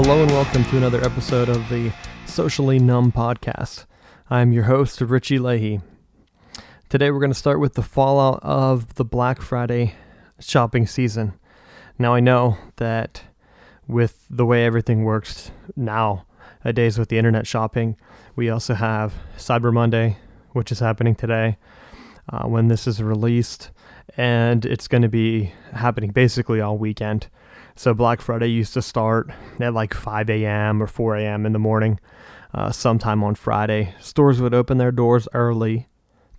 Hello and welcome to another episode of the Socially Numb Podcast. I'm your host, Richie Leahy. Today we're going to start with the fallout of the Black Friday shopping season. Now I know that with the way everything works nowadays with the internet shopping, we also have Cyber Monday, which is happening today when this is released, and it's going to be happening basically all weekend. So Black Friday used to start at like 5 a.m. or 4 a.m. in the morning, sometime on Friday. Stores would open their doors early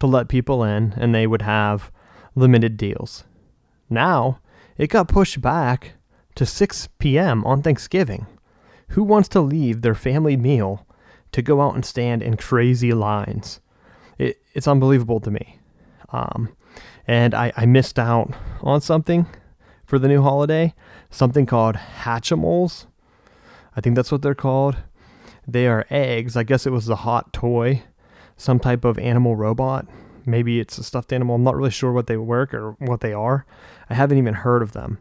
to let people in, and they would have limited deals. Now, it got pushed back to 6 p.m. on Thanksgiving. Who wants to leave their family meal to go out and stand in crazy lines? It's unbelievable to me. And I missed out on something for the new holiday, something called Hatchimals. I think that's what they're called. They are eggs. I guess it was the hot toy, some type of animal robot. Maybe it's a stuffed animal. I'm not really sure what they work or what they are. I haven't even heard of them.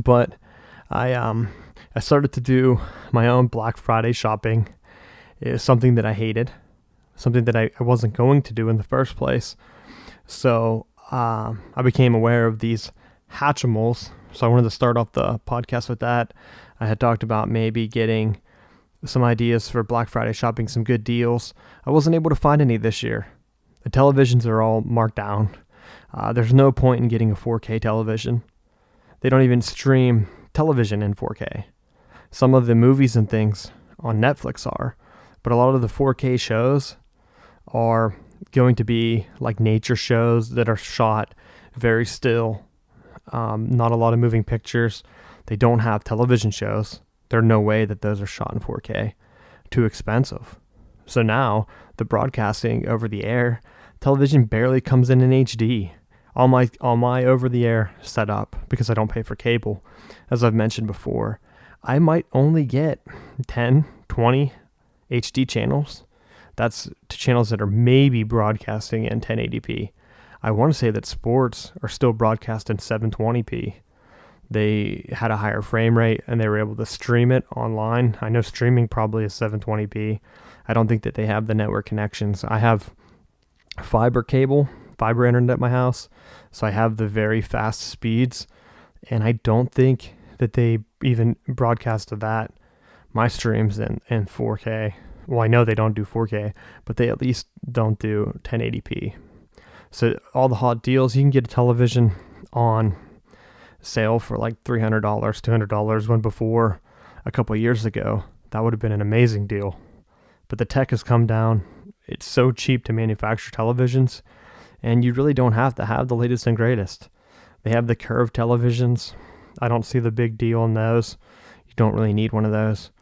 But I started to do my own Black Friday shopping. It was something that I hated, something that I wasn't going to do in the first place. So I became aware of these Hatchimals. So I wanted to start off the podcast with that. I had talked about maybe getting some ideas for Black Friday shopping, some good deals. I wasn't able to find any this year. The televisions are all marked down. There's no point in getting a 4K television. They don't even stream television in 4K. Some of the movies and things on Netflix are, but a lot of the 4K shows are going to be like nature shows that are shot very still. Not a lot of moving pictures. They don't have television shows. There's no way that those are shot in 4K. Too expensive. So now the broadcasting over the air television barely comes in HD. All my over the air setup, because I don't pay for cable, as I've mentioned before, I might only get 10, 20 HD channels. That's channels that are maybe broadcasting in 1080p. I want to say that sports are still broadcast in 720p. They had a higher frame rate and they were able to stream it online. I know streaming probably is 720p. I don't think that they have the network connections. I have fiber internet at my house, so I have the very fast speeds, and I don't think that they even broadcast to that. My streams in 4K. Well, I know they don't do 4K, but they at least don't do 1080p. So all the hot deals, you can get a television on sale for like $300, $200, when before a couple of years ago, that would have been an amazing deal. But the tech has come down. It's so cheap to manufacture televisions, and you really don't have to have the latest and greatest. They have the curved televisions. I don't see the big deal in those. You don't really need one of those.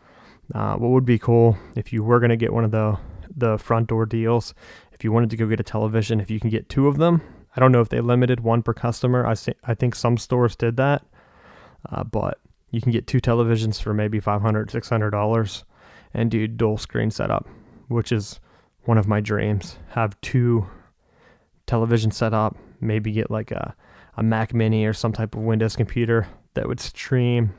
What would be cool if you were going to get one of the front door deals, if you wanted to go get a television, if you can get two of them. I don't know if they limited one per customer. I think some stores did that, but you can get two televisions for maybe $500, $600 and do dual screen setup, which is one of my dreams. Have two televisions set up, maybe get like a Mac Mini or some type of Windows computer that would stream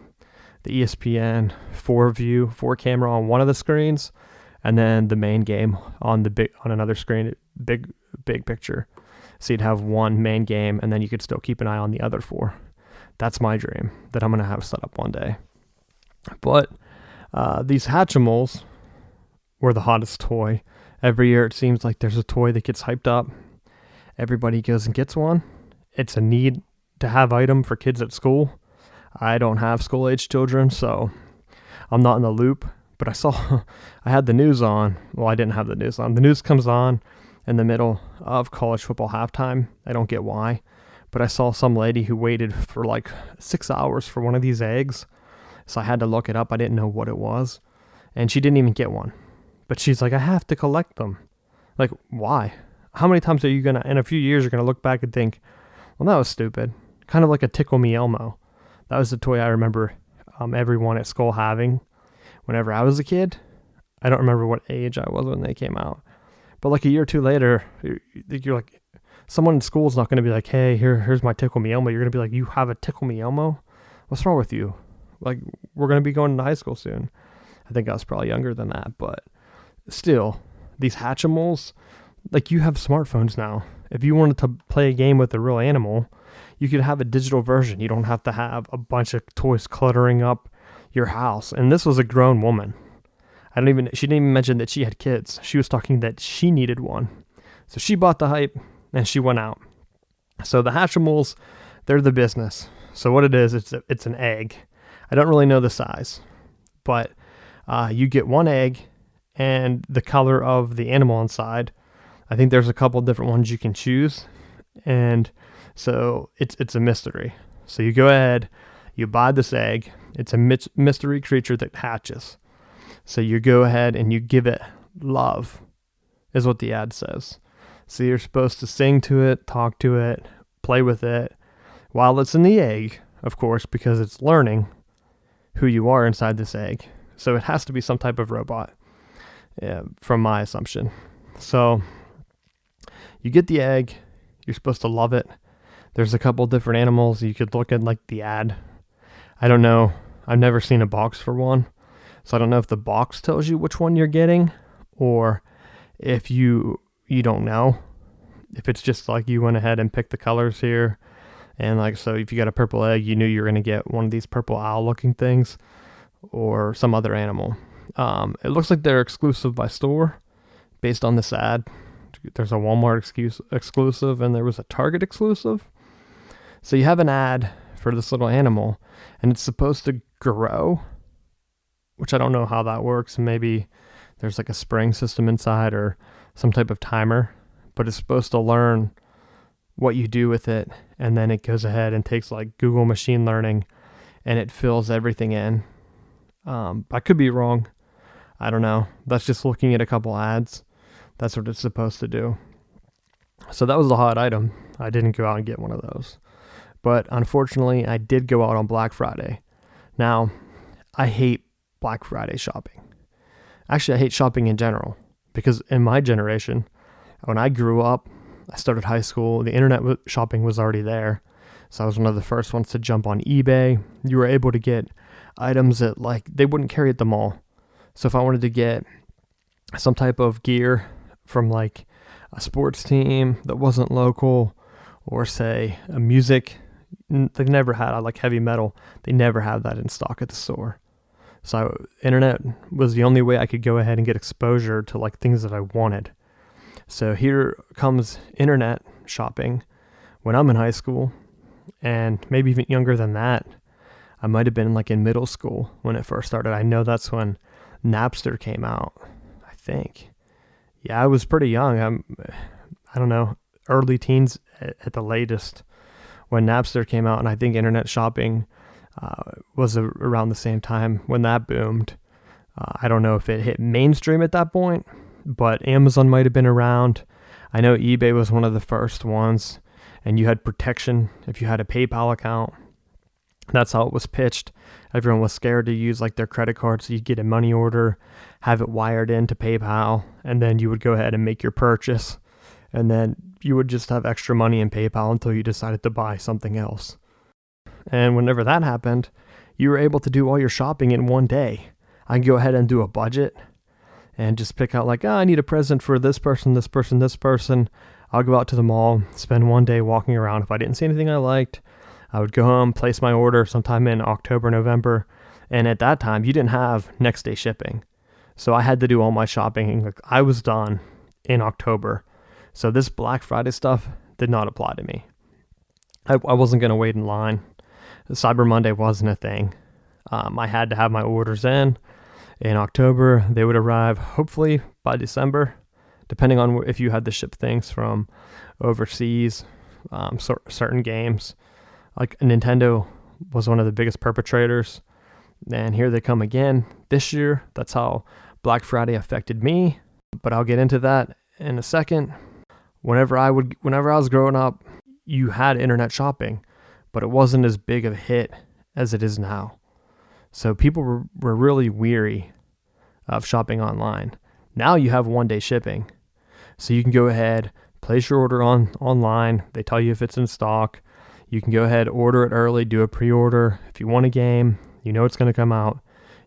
the ESPN 4 camera on one of the screens, and then the main game on another screen, big picture. So you'd have one main game, and then you could still keep an eye on the other 4. That's my dream that I'm going to have set up one day. But these Hatchimals were the hottest toy. Every year it seems like there's a toy that gets hyped up. Everybody goes and gets one. It's a need to have item for kids at school. I don't have school-age children, so I'm not in the loop. But I had the news on. Well, I didn't have the news on. The news comes on in the middle of college football halftime. I don't get why. But I saw some lady who waited for like 6 hours for one of these eggs. So I had to look it up. I didn't know what it was. And she didn't even get one. But she's like, I have to collect them. Like, why? How many times are you going to, in a few years, you're going to look back and think, well, that was stupid. Kind of like a Tickle Me Elmo. That was the toy I remember everyone at school having whenever I was a kid. I don't remember what age I was when they came out. But like a year or two later, you're like, someone in school is not going to be like, hey, here's my Tickle Me Elmo. You're going to be like, you have a Tickle Me Elmo? What's wrong with you? Like, we're going to be going to high school soon. I think I was probably younger than that, but still, these Hatchimals, like, you have smartphones now. If you wanted to play a game with a real animal, you could have a digital version. You don't have to have a bunch of toys cluttering up your house. And this was a grown woman. She didn't even mention that she had kids. She was talking that she needed one. So she bought the hype and she went out. So the Hatchimals, they're the business. So what it is, it's an egg. I don't really know the size, but you get one egg and the color of the animal inside. I think there's a couple different ones you can choose, and so it's a mystery. So you go ahead, you buy this egg. It's a mystery creature that hatches. So you go ahead and you give it love, is what the ad says. So you're supposed to sing to it, talk to it, play with it, while it's in the egg, of course, because it's learning who you are inside this egg. So it has to be some type of robot, from my assumption. So you get the egg, you're supposed to love it. There's a couple different animals. You could look at like the ad. I don't know. I've never seen a box for one. So I don't know if the box tells you which one you're getting, or if you don't know. If it's just like you went ahead and picked the colors here. And like, so if you got a purple egg, you knew you were going to get one of these purple owl looking things or some other animal. It looks like they're exclusive by store based on this ad. There's a Walmart exclusive and there was a Target exclusive. So you have an ad for this little animal and it's supposed to grow, which I don't know how that works. Maybe there's like a spring system inside or some type of timer, but it's supposed to learn what you do with it. And then it goes ahead and takes like Google machine learning and it fills everything in. I could be wrong. I don't know. That's just looking at a couple ads. That's what it's supposed to do. So that was the hot item. I didn't go out and get one of those. But unfortunately, I did go out on Black Friday. Now, I hate Black Friday shopping. Actually, I hate shopping in general. Because in my generation, when I grew up, I started high school, the internet shopping was already there. So I was one of the first ones to jump on eBay. You were able to get items that like they wouldn't carry at the mall. So if I wanted to get some type of gear from like a sports team that wasn't local, or say a music, they never had like heavy metal. They never had that in stock at the store. So internet was the only way I could go ahead and get exposure to like things that I wanted. So here comes internet shopping when I'm in high school, and maybe even younger than that. I might have been like in middle school when it first started. I know that's when Napster came out, I think. Yeah, I was pretty young. I don't know, early teens at the latest when Napster came out, and I think internet shopping was around the same time when that boomed. I don't know if it hit mainstream at that point, but Amazon might have been around. I know eBay was one of the first ones, and you had protection if you had a PayPal account. That's how it was pitched. Everyone was scared to use like their credit card, so you'd get a money order, have it wired into PayPal, and then you would go ahead and make your purchase, and then you would just have extra money in PayPal until you decided to buy something else. And whenever that happened, you were able to do all your shopping in one day. I can go ahead and do a budget and just pick out like, I need a present for this person, this person, this person. I'll go out to the mall, spend one day walking around. If I didn't see anything I liked, I would go home, place my order sometime in October, November. And at that time, you didn't have next day shipping. So I had to do all my shopping. Like, I was done in October. So this Black Friday stuff did not apply to me. I wasn't going to wait in line. Cyber Monday wasn't a thing. I had to have my orders in October. They would arrive hopefully by December, depending on if you had to ship things from overseas, certain games. Like Nintendo was one of the biggest perpetrators, and here they come again this year. That's how Black Friday affected me, but I'll get into that in a second. Whenever I was growing up, you had internet shopping, but it wasn't as big of a hit as it is now. So people were really weary of shopping online. Now you have one day shipping. So you can go ahead, place your order online. They tell you if it's in stock. You can go ahead, order it early, do a pre-order. If you want a game, You know it's going to come out.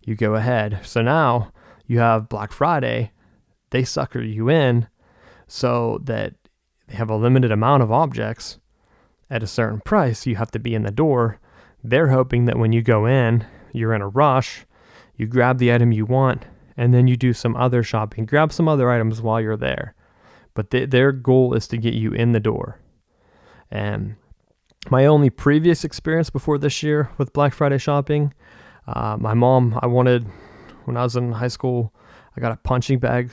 You go ahead. So now you have Black Friday. They sucker you in so that they have a limited amount of objects at a certain price. You have to be in the door. They're hoping that when you go in, you're in a rush. You grab the item you want, and then you do some other shopping. Grab some other items while you're there. But their goal is to get you in the door. And my only previous experience before this year with Black Friday shopping, my mom, when I was in high school, I got a punching bag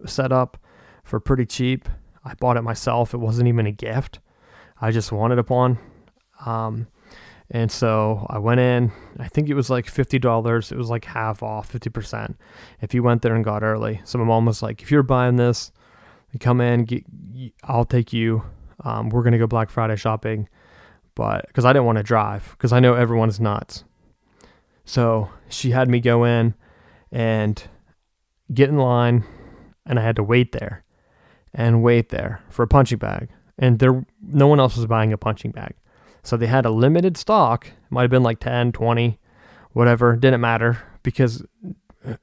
set up for pretty cheap. I bought it myself. It wasn't even a gift. I just wanted it on. And so I went in, I think it was like $50. It was like half off, 50%, if you went there and got early. So my mom was like, if you're buying this, come in, I'll take you. We're going to go Black Friday shopping. But because I didn't want to drive, because I know everyone's nuts. So she had me go in and get in line, and I had to wait there for a punching bag. And no one else was buying a punching bag. So they had a limited stock. It might have been like 10, 20, whatever. Didn't matter, because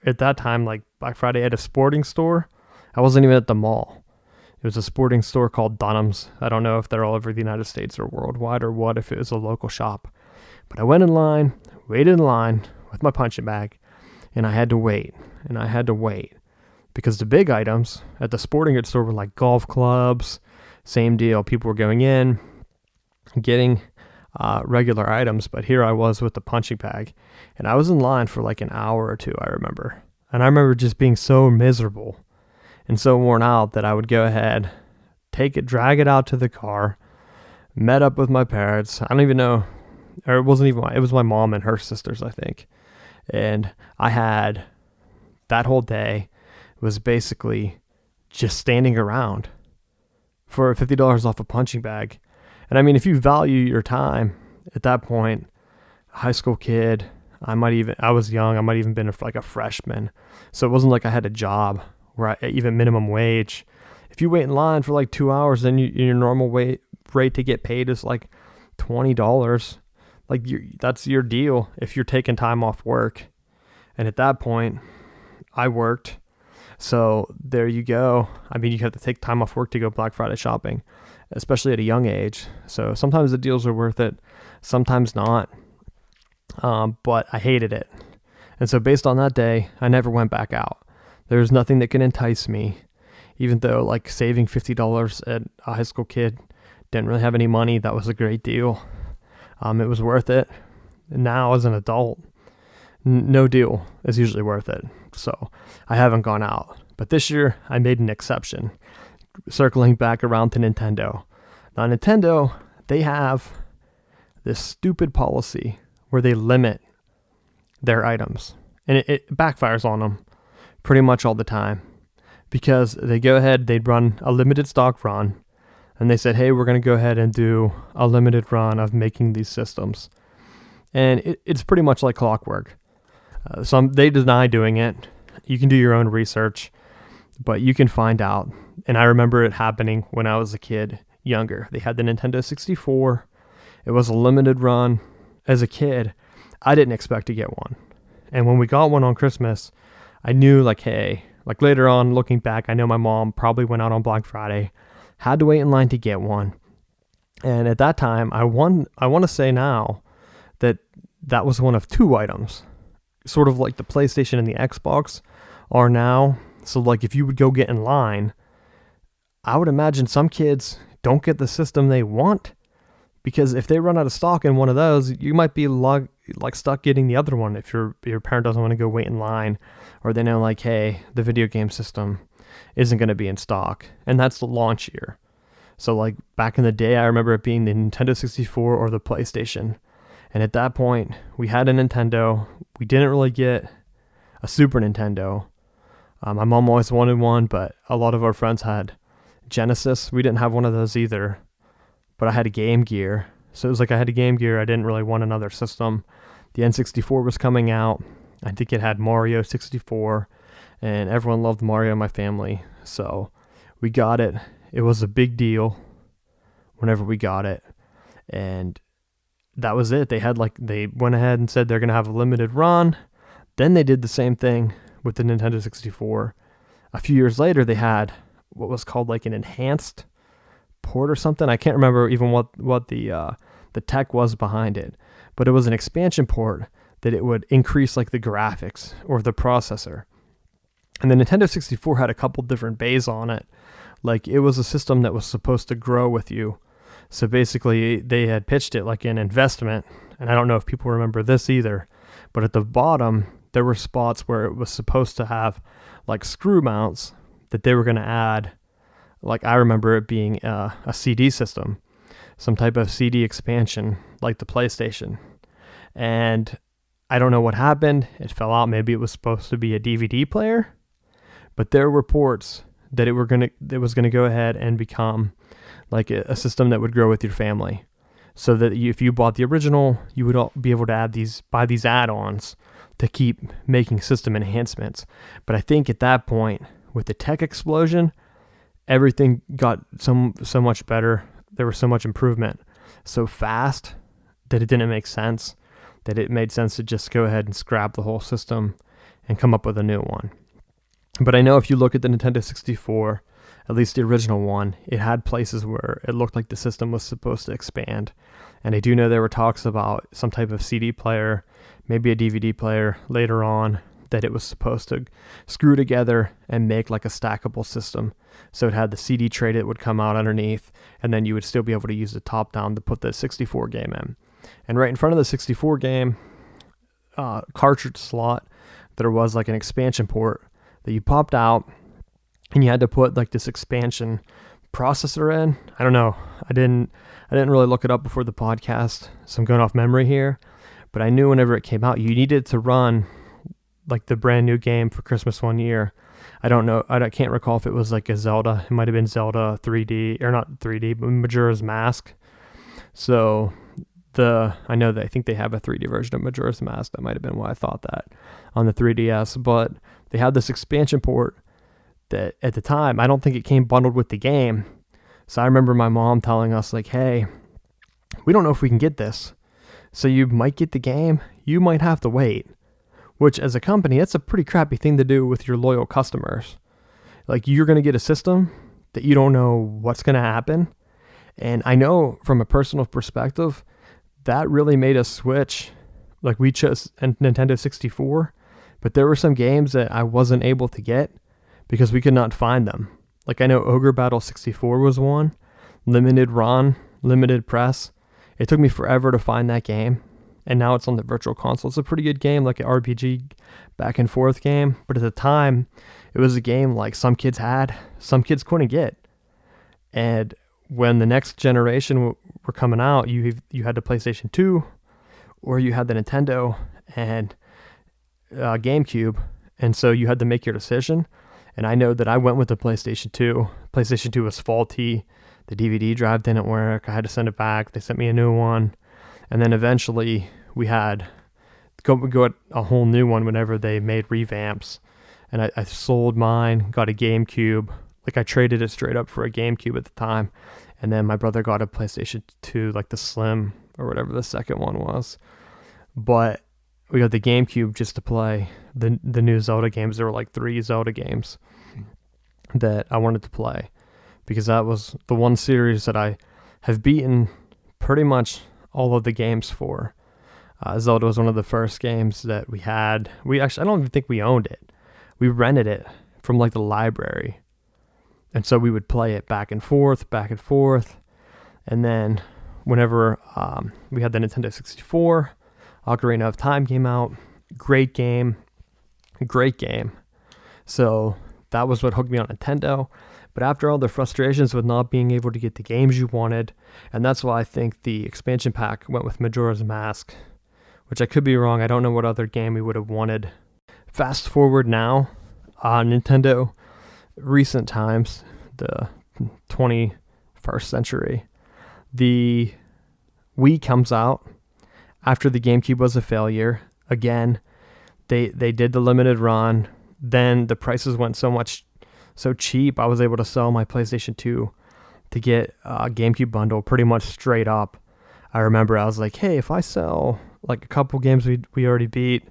at that time, like Black Friday at a sporting store, I wasn't even at the mall. It was a sporting store called Dunham's. I don't know if they're all over the United States or worldwide or what, if it was a local shop. But I went in line, waited in line with my punching bag, and I had to wait. Because the big items at the sporting goods store were like golf clubs, same deal. People were going in, getting regular items, but here I was with the punching bag, and I was in line for like an hour or two, I remember. And I remember just being so miserable and so worn out that I would go ahead, drag it out to the car, met up with my parents. I don't even know, or it was my mom and her sisters, I think. And I had, that whole day was basically just standing around for $50 off a punching bag. And I mean, if you value your time at that point, a high school kid, I was young, I might even been like a freshman. So it wasn't like I had a job where even minimum wage. If you wait in line for like 2 hours, then your normal rate to get paid is like $20. Like that's your deal if you're taking time off work. And at that point, I worked. So there you go. I mean, you have to take time off work to go Black Friday shopping, especially at a young age. So sometimes the deals are worth it, sometimes not. But I hated it. And so based on that day, I never went back out. There's nothing that can entice me, even though like saving $50 at a high school kid, didn't really have any money. That was a great deal. It was worth it. And now as an adult, no deal is usually worth it. So I haven't gone out. But this year I made an exception, circling back around to Nintendo. Now Nintendo, they have this stupid policy where they limit their items. And it backfires on them pretty much all the time, because they go ahead, they'd run a limited stock run, and they said, hey, we're going to go ahead and do a limited run of making these systems. And it's pretty much like clockwork. They deny doing it. You can do your own research, but you can find out. And I remember it happening when I was a kid, younger. They had the Nintendo 64. It was a limited run. As a kid, I didn't expect to get one. And when we got one on Christmas, I knew like, hey, like later on looking back, I know my mom probably went out on Black Friday, had to wait in line to get one. And at that time, I want to say now that was one of two items, sort of like the PlayStation and the Xbox are now. So like if you would go get in line, I would imagine some kids don't get the system they want, because if they run out of stock in one of those, you might be like stuck getting the other one if your parent doesn't want to go wait in line, or they know like, hey, the video game system isn't going to be in stock, and that's the launch year. So like back in the day, I remember it being the Nintendo 64 or the PlayStation. And at that point, we had a Nintendo. We didn't really get a Super Nintendo. My mom always wanted one, but a lot of our friends had Genesis. We didn't have one of those either, but I had a Game Gear. So it was like I had a Game Gear. I didn't really want another system. The N64 was coming out. I think it had Mario 64, and everyone loved Mario in my family. So we got it. It was a big deal whenever we got it. And that was it. They went ahead and said they're going to have a limited run. Then they did the same thing with the Nintendo 64. A few years later, they had what was called like an enhanced port or something. I can't remember even what the tech was behind it, but it was an expansion port that it would increase like the graphics or the processor. And the Nintendo 64 had a couple different bays on it. Like it was a system that was supposed to grow with you. So basically they had pitched it like an investment. And I don't know if people remember this either, but at the bottom, there were spots where it was supposed to have like screw mounts that they were going to add. Like I remember it being a CD system, some type of CD expansion like the PlayStation. And I don't know what happened. It fell out. Maybe it was supposed to be a DVD player, but there were reports that it was going to go ahead and become like a system that would grow with your family. So that if you bought the original, you would be able to buy these add-ons to keep making system enhancements. But I think at that point, with the tech explosion, everything got so much better. There was so much improvement so fast that it didn't make sense, that it made sense to just go ahead and scrap the whole system and come up with a new one. But I know if you look at the Nintendo 64, at least the original one, it had places where it looked like the system was supposed to expand. And I do know there were talks about some type of CD player, maybe a DVD player later on, that it was supposed to screw together and make like a stackable system. So it had the CD tray that would come out underneath, and then you would still be able to use the top down to put the 64 game in. And right in front of the 64 game cartridge slot, there was like an expansion port that you popped out, and you had to put like this expansion processor in. I don't know. I didn't really look it up before the podcast, so I'm going off memory here. But I knew whenever it came out, you needed to run like the brand new game for Christmas one year. I don't know. I can't recall if it was like a Zelda. It might have been Zelda 3D, or not 3D, but Majora's Mask. So I think they have a 3D version of Majora's Mask. That might have been why I thought that on the 3DS. But they had this expansion port that at the time, I don't think it came bundled with the game. So I remember my mom telling us like, hey, we don't know if we can get this. So you might get the game. You might have to wait. Which as a company, that's a pretty crappy thing to do with your loyal customers. Like you're going to get a system that you don't know what's going to happen. And I know from a personal perspective, that really made us switch. Like we chose Nintendo 64, but there were some games that I wasn't able to get because we could not find them. Like I know Ogre Battle 64 was one, limited run, limited press. It took me forever to find that game. And now it's on the Virtual Console. It's a pretty good game, like an RPG back and forth game. But at the time, it was a game like some kids had, some kids couldn't get. And when the next generation were coming out, you had the PlayStation 2, or you had the Nintendo and GameCube. And so you had to make your decision. And I know that I went with the PlayStation 2. PlayStation 2 was faulty. The DVD drive didn't work. I had to send it back. They sent me a new one. And then eventually we had go a whole new one whenever they made revamps. And I sold mine, got a GameCube. Like I traded it straight up for a GameCube at the time. And then my brother got a PlayStation 2, like the Slim or whatever the second one was. But we got the GameCube just to play the new Zelda games. There were like 3 Zelda games that I wanted to play, because that was the one series that I have beaten pretty much all of the games for. Zelda was one of the first games that we had. I don't even think we owned it. We rented it from like the library. And so we would play it back and forth. And then whenever we had the Nintendo 64, Ocarina of Time came out. Great game. So that was what hooked me on Nintendo. But after all the frustrations with not being able to get the games you wanted, and that's why I think the expansion pack went with Majora's Mask, which I could be wrong. I don't know what other game we would have wanted. Fast forward now, Nintendo, recent times, the 21st century, the Wii comes out after the GameCube was a failure. Again, they did the limited run. Then the prices went so cheap, I was able to sell my PlayStation 2 to get a GameCube bundle pretty much straight up. I remember I was like, hey, if I sell like a couple games we already beat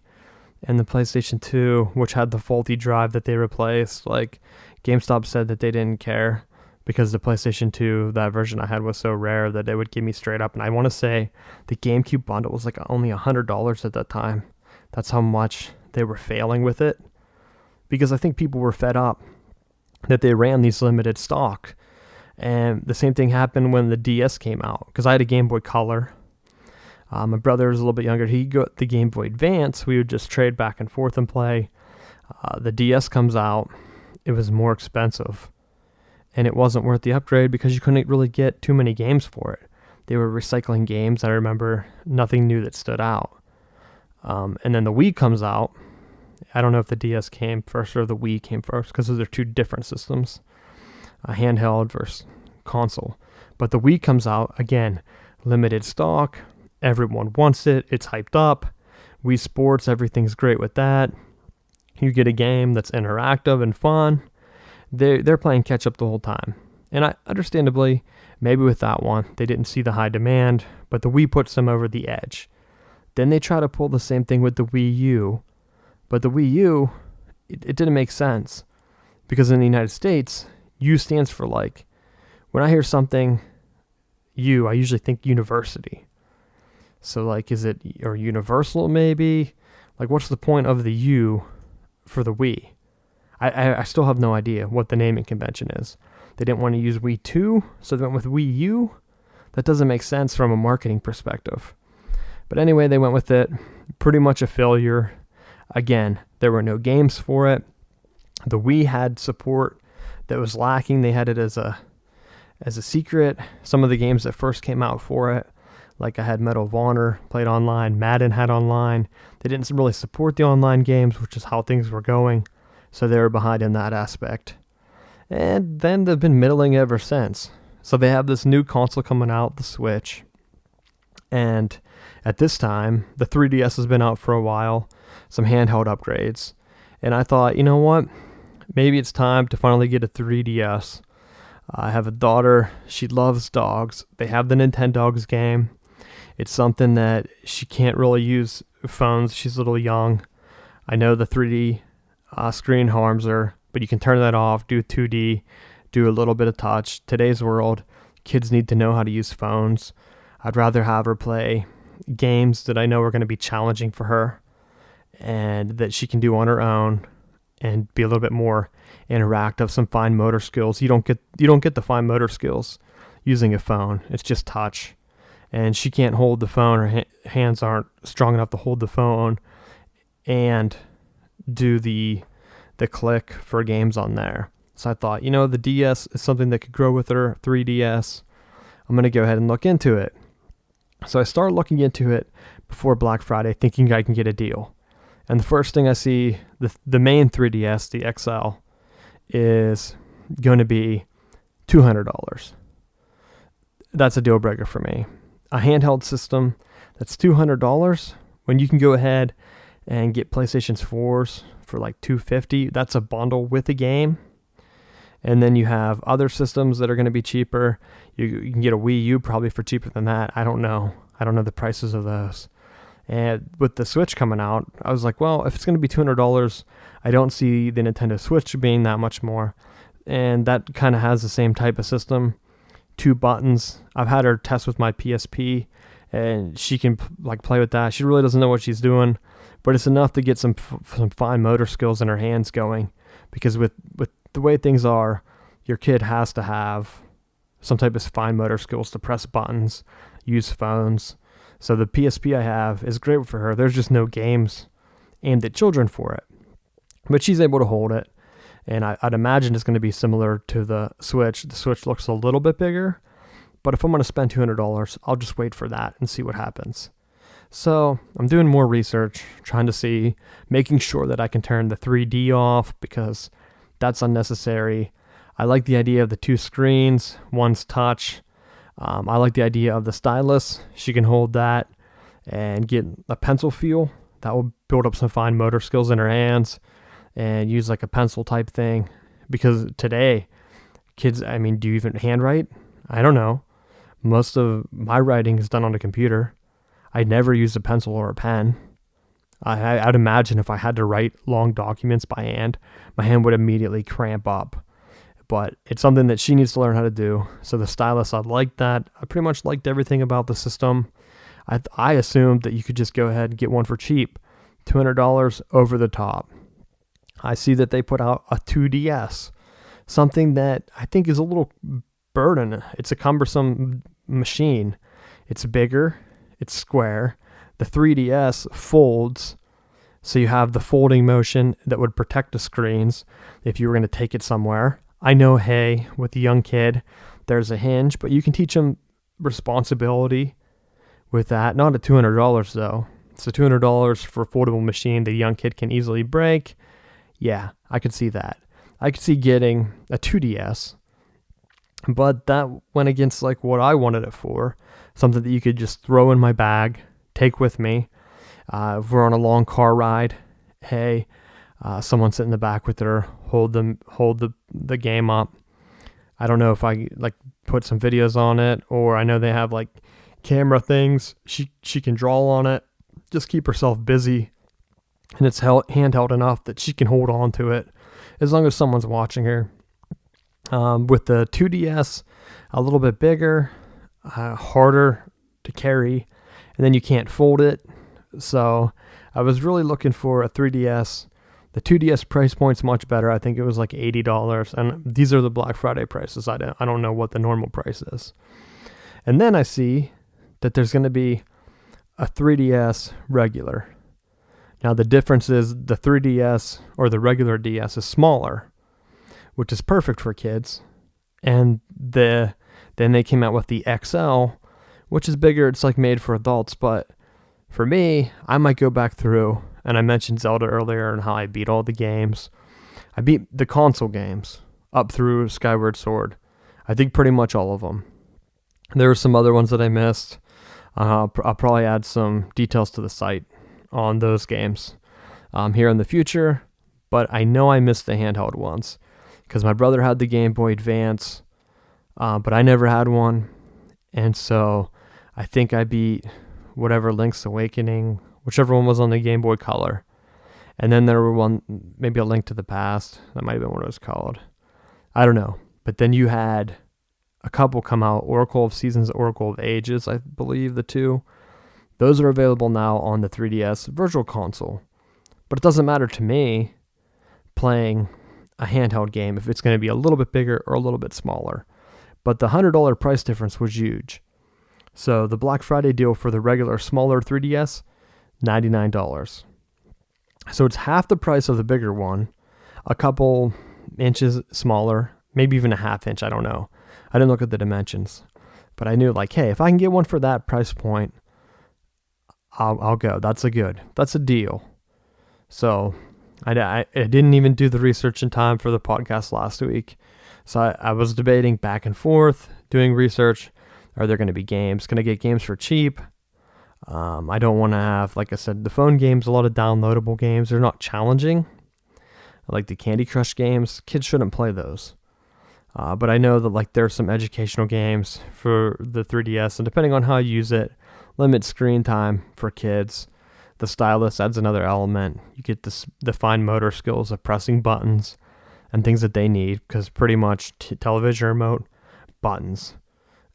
and the PlayStation 2, which had the faulty drive that they replaced, like GameStop said that they didn't care because the PlayStation 2, that version I had was so rare that they would give me straight up. And I want to say the GameCube bundle was like only $100 at that time. That's how much they were failing with it, because I think people were fed up that they ran these limited stock. And the same thing happened when the DS came out, because I had a Game Boy Color. My brother was a little bit younger. He got the Game Boy Advance. We would just trade back and forth and play. The DS comes out. It was more expensive, and it wasn't worth the upgrade because you couldn't really get too many games for it. They were recycling games. I remember nothing new that stood out. And then the Wii comes out. I don't know if the DS came first or the Wii came first, because those are two different systems, a handheld versus console. But the Wii comes out, again, limited stock. Everyone wants it. It's hyped up. Wii Sports, everything's great with that. You get a game that's interactive and fun. They're playing catch up the whole time. And I understandably, maybe with that one, they didn't see the high demand, but the Wii puts them over the edge. Then they try to pull the same thing with the Wii U. But the Wii U, it didn't make sense. Because in the United States, U stands for like, when I hear something U, I usually think university. So like, is it, or universal maybe? Like, what's the point of the U for the Wii? I still have no idea what the naming convention is. They didn't want to use Wii 2, so they went with Wii U. That doesn't make sense from a marketing perspective. But anyway, they went with it. Pretty much a failure. Again, there were no games for it. The Wii had support that was lacking. They had it as a secret. Some of the games that first came out for it, like I had Medal of Honor, played online. Madden had online. They didn't really support the online games, which is how things were going. So they were behind in that aspect. And then they've been middling ever since. So they have this new console coming out, the Switch. And at this time, the 3DS has been out for a while, some handheld upgrades. And I thought, you know what? Maybe it's time to finally get a 3DS. I have a daughter. She loves dogs. They have the Nintendogs game. It's something that she can't really use phones. She's a little young. I know the 3D screen harms her, but you can turn that off, do 2D, do a little bit of touch. Today's world, kids need to know how to use phones. I'd rather have her play games that I know are going to be challenging for her and that she can do on her own and be a little bit more interactive, some fine motor skills. You don't get the fine motor skills using a phone. It's just touch. And she can't hold the phone. Her hands aren't strong enough to hold the phone and do the click for games on there. So I thought, the DS is something that could grow with her, 3DS. I'm going to go ahead and look into it. So I started looking into it before Black Friday, thinking I can get a deal. And the first thing I see, the main 3DS, the XL, is going to be $200. That's a deal breaker for me. A handheld system that's $200 when you can go ahead and get PlayStation 4s for like $250. That's a bundle with a game. And then you have other systems that are going to be cheaper. You can get a Wii U probably for cheaper than that. I don't know. I don't know the prices of those. And with the Switch coming out, I was like, well, if it's going to be $200, I don't see the Nintendo Switch being that much more. And that kind of has the same type of system. 2 buttons. I've had her test with my PSP, and she can play with that. She really doesn't know what she's doing, but it's enough to get some fine motor skills in her hands going. Because with the way things are, your kid has to have some type of fine motor skills to press buttons, use phones. So the PSP I have is great for her. There's just no games aimed at children for it. But she's able to hold it. And I'd imagine it's going to be similar to the Switch. The Switch looks a little bit bigger. But if I'm going to spend $200, I'll just wait for that and see what happens. So I'm doing more research, trying to see, making sure that I can turn the 3D off because that's unnecessary. I like the idea of the 2 screens, one's touch. I like the idea of the stylus. She can hold that and get a pencil feel. That will build up some fine motor skills in her hands and use like a pencil type thing. Because today, kids, do you even handwrite? I don't know. Most of my writing is done on a computer. I never use a pencil or a pen. I'd imagine if I had to write long documents by hand, my hand would immediately cramp up. But it's something that she needs to learn how to do. So the stylus, I liked that. I pretty much liked everything about the system. I assumed that you could just go ahead and get one for cheap. $200 over the top. I see that they put out a 2DS, something that I think is a little burden. It's a cumbersome machine. It's bigger. It's square. The 3DS folds, so you have the folding motion that would protect the screens if you were going to take it somewhere. I know, hey, with a young kid, there's a hinge, but you can teach them responsibility with that. Not at $200 though. So $200 for a foldable machine the young kid can easily break. Yeah, I could see that. I could see getting a 2DS, but that went against like what I wanted it for. Something that you could just throw in my bag, take with me. If we're on a long car ride, hey, someone sit in the back with her, hold the game up. I don't know if I like put some videos on it, or I know they have like camera things. She can draw on it. Just keep herself busy, and it's handheld enough that she can hold on to it as long as someone's watching her. With the 2DS, a little bit bigger, harder to carry, and then you can't fold it. So I was really looking for a 3DS. The 2DS price point's much better. I think it was like $80, and these are the Black Friday prices. I don't know what the normal price is. And then I see that there's going to be a 3DS regular. Now the difference is the 3DS or the regular DS is smaller, which is perfect for kids. And then they came out with the XL, which is bigger. It's like made for adults, but for me, I might go back through, and I mentioned Zelda earlier and how I beat all the games. I beat the console games up through Skyward Sword. I think pretty much all of them. There were some other ones that I missed. I'll probably add some details to the site on those games here in the future, but I know I missed the handheld ones because my brother had the Game Boy Advance, but I never had one, and so I think I beat whatever Link's Awakening, whichever one was on the Game Boy Color, and then there were one, maybe a Link to the Past, that might have been what it was called. I don't know, but then you had a couple come out, Oracle of Seasons, Oracle of Ages, I believe the two. Those are available now on the 3DS Virtual Console. But it doesn't matter to me playing a handheld game if it's going to be a little bit bigger or a little bit smaller. But the $100 price difference was huge. So the Black Friday deal for the regular smaller 3DS, $99. So it's half the price of the bigger one, a couple inches smaller, maybe even a half inch, I don't know. I didn't look at the dimensions, but I knew like, hey, if I can get one for that price point, I'll go. That's a deal. So I didn't even do the research in time for the podcast last week. So I was debating back and forth, doing research. Are there going to be games? Can I get games for cheap? I don't want to have, like I said, the phone games, a lot of downloadable games. They're not challenging. Like the Candy Crush games, kids shouldn't play those. But I know that like there's some educational games for the 3DS, and depending on how you use it, limit screen time for kids. The stylus adds another element. You get the fine motor skills of pressing buttons and things that they need, because pretty much television remote, buttons.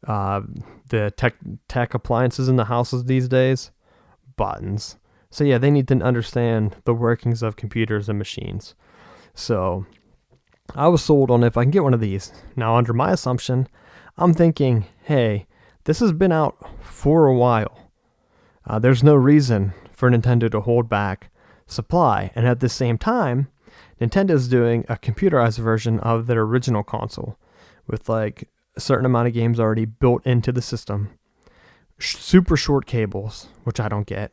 The tech appliances in the houses these days, buttons. So yeah, they need to understand the workings of computers and machines. So I was sold on if I can get one of these. Now, under my assumption, I'm thinking, hey, this has been out for a while. There's no reason for Nintendo to hold back supply. And at the same time, Nintendo's doing a computerized version of their original console with like a certain amount of games already built into the system. Super short cables, which I don't get.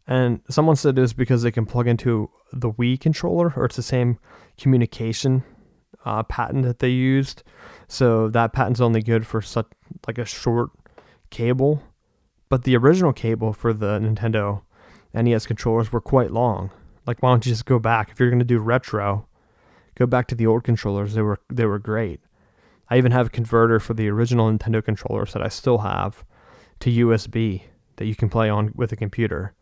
And someone said it was because they can plug into the Wii controller, or it's the same communication patent that they used. So that patent's only good for such like a short cable. But the original cable for the Nintendo NES controllers were quite long. Like, why don't you just go back? If you're going to do retro, go back to the old controllers. They were great. I even have a converter for the original Nintendo controllers that I still have to USB that you can play on with a computer.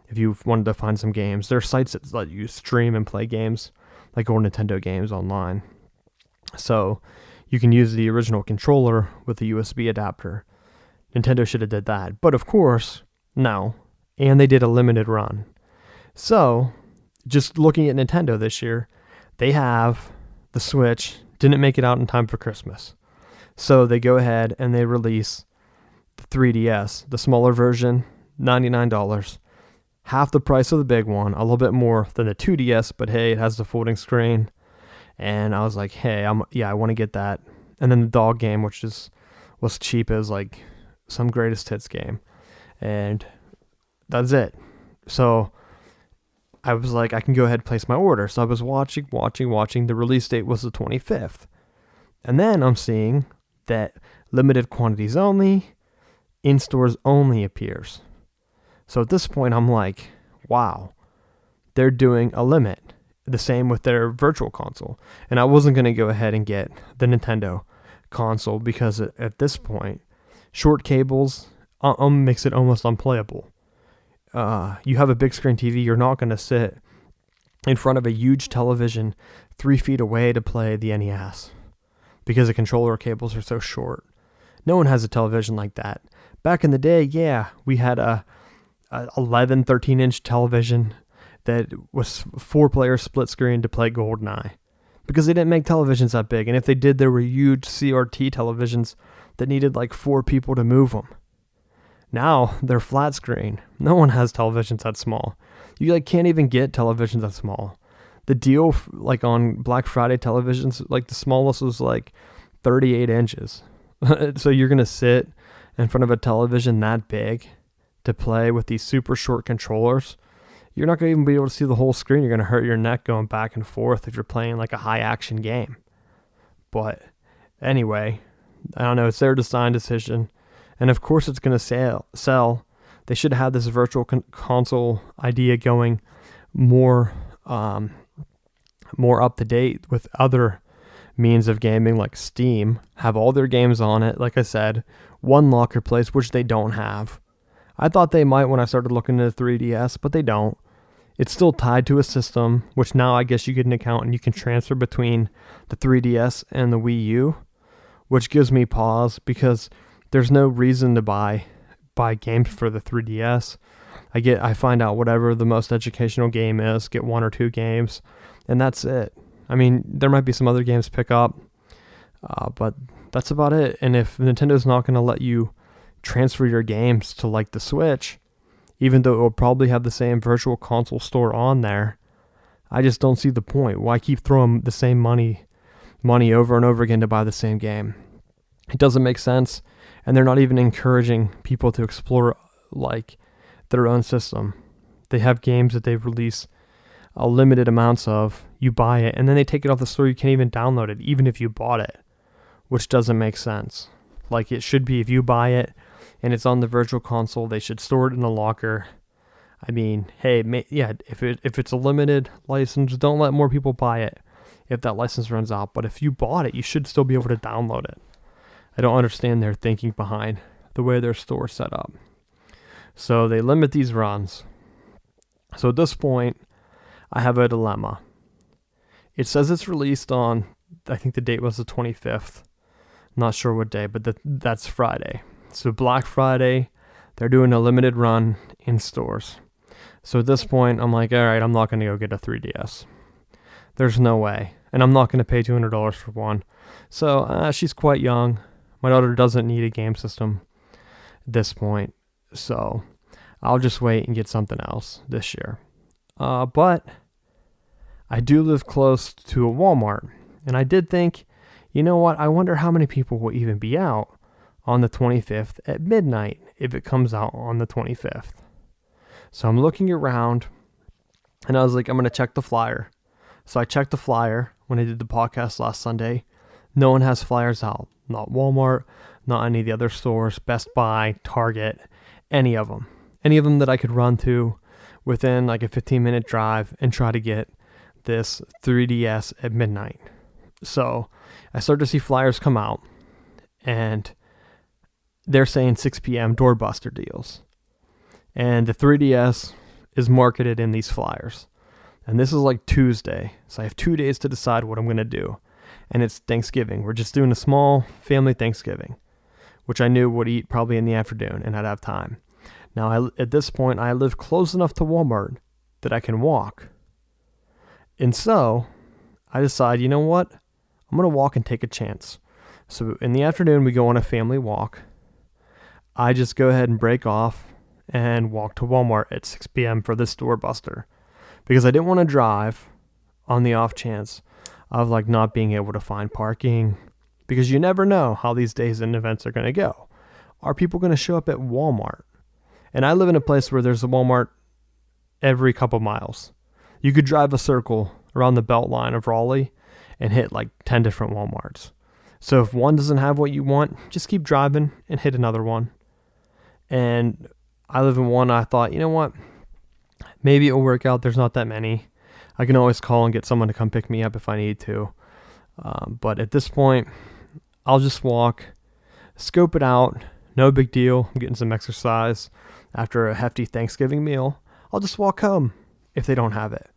If you wanted to find some games, there are sites that let you stream and play games, like old Nintendo games online. So you can use the original controller with the USB adapter. Nintendo should have did that. But of course, no. And they did a limited run. So just looking at Nintendo this year, they have the Switch, didn't make it out in time for Christmas. So they go ahead and they release the 3DS, the smaller version, $99. Half the price of the big one, a little bit more than the 2DS, but hey, it has the folding screen. And I was like, hey, I want to get that. And then the dog game, which was cheap as like some greatest hits game. And that's it. So I was like, I can go ahead and place my order. So I was watching. The release date was the 25th. And then I'm seeing that limited quantities only, in stores only appears. So at this point, I'm like, wow, they're doing a limit. The same with their virtual console. And I wasn't going to go ahead and get the Nintendo console because at this point, short cables makes it almost unplayable. You have a big screen TV, you're not going to sit in front of a huge television 3 feet away to play the NES because the controller cables are so short. No one has a television like that. Back in the day, yeah, we had a 11, 13-inch television that was 4-player split screen to play GoldenEye because they didn't make televisions that big. And if they did, there were huge CRT televisions that needed like 4 people to move them. Now they're flat screen. No one has televisions that small. You like can't even get televisions that small. The deal like on Black Friday televisions, like the smallest was like 38 inches. So you're going to sit in front of a television that big to play with these super short controllers. You're not going to even be able to see the whole screen. You're going to hurt your neck going back and forth if you're playing like a high action game. But anyway, I don't know. It's their design decision. And of course it's going to sell. They should have this virtual console idea going more up to date with other means of gaming like Steam. Have all their games on it. Like I said, one locker place, which they don't have. I thought they might when I started looking at the 3DS, but they don't. It's still tied to a system, which now I guess you get an account and you can transfer between the 3DS and the Wii U, which gives me pause because there's no reason to buy games for the 3DS. I find out whatever the most educational game is, get 1 or 2 games, and that's it. I mean, there might be some other games pick up, but that's about it. And if Nintendo's not going to let you transfer your games to like the Switch, even though it will probably have the same virtual console store on there, I just don't see the point. Why keep throwing the same money over and over again to buy the same game? It doesn't make sense, and they're not even encouraging people to explore like their own system. They have games that they release a limited amounts of. You buy it, and then they take it off the store. You can't even download it, even if you bought it, which doesn't make sense. Like it should be, if you buy it and it's on the virtual console, they should store it in a locker. I mean, hey, if it's a limited license, don't let more people buy it if that license runs out. But if you bought it, you should still be able to download it. I don't understand their thinking behind the way their store's set up. So they limit these runs. So at this point, I have a dilemma. It says it's released on, I think the date was the 25th. Not sure what day, but that's Friday. So Black Friday, they're doing a limited run in stores. So at this point, I'm like, all right, I'm not going to go get a 3DS. There's no way. And I'm not going to pay $200 for one. So she's quite young. My daughter doesn't need a game system at this point. So I'll just wait and get something else this year. But I do live close to a Walmart. And I did think, you know what? I wonder how many people will even be out on the 25th at midnight if it comes out on the 25th. So I'm looking around and I was like, I'm going to check the flyer. So I checked the flyer when I did the podcast last Sunday. No one has flyers out. Not Walmart, not any of the other stores, Best Buy, Target, any of them. Any of them that I could run to within like a 15-minute drive and try to get this 3DS at midnight. So I start to see flyers come out, and they're saying 6 p.m. doorbuster deals. And the 3DS is marketed in these flyers. And this is like Tuesday, so I have 2 days to decide what I'm going to do. And it's Thanksgiving. We're just doing a small family Thanksgiving, which I knew would eat probably in the afternoon, and I'd have time. Now, at this point, I live close enough to Walmart that I can walk. And so I decide, you know what? I'm going to walk and take a chance. So in the afternoon, we go on a family walk. I just go ahead and break off and walk to Walmart at 6 p.m. for this doorbuster, because I didn't want to drive on the off chance of like not being able to find parking, because you never know how these days and events are going to go. Are people going to show up at Walmart? And I live in a place where there's a Walmart every couple miles. You could drive a circle around the belt line of Raleigh and hit like 10 different Walmarts. So if one doesn't have what you want, just keep driving and hit another one. And I live in one. I thought, you know what? Maybe it'll work out. There's not that many. I can always call and get someone to come pick me up if I need to. But at this point, I'll just walk, scope it out. No big deal. I'm getting some exercise after a hefty Thanksgiving meal. I'll just walk home if they don't have it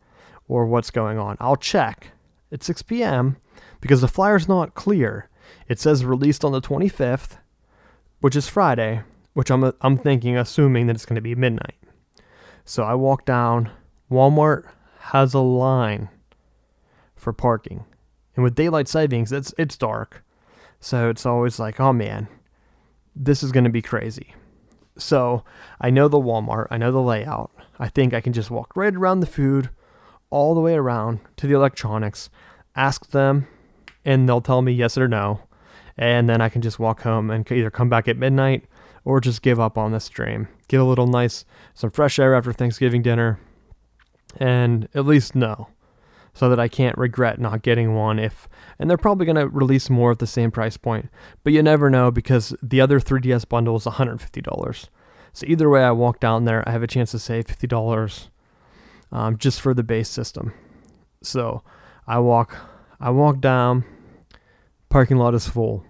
or what's going on. I'll check at 6 p.m. because the flyer's not clear. It says released on the 25th, which is Friday, which I'm assuming that it's going to be midnight. So I walk down. Walmart has a line for parking. And with daylight savings, it's dark. So it's always like, oh man, this is going to be crazy. So I know the Walmart. I know the layout. I think I can just walk right around the food, all the way around to the electronics, ask them, and they'll tell me yes or no. And then I can just walk home and either come back at midnight or just give up on this dream. Get a little some fresh air after Thanksgiving dinner, and at least know, so that I can't regret not getting one and they're probably going to release more at the same price point, but you never know, because the other 3DS bundle is $150. So either way, I walk down there, I have a chance to save $50 just for the base system. So I walk down, parking lot is full,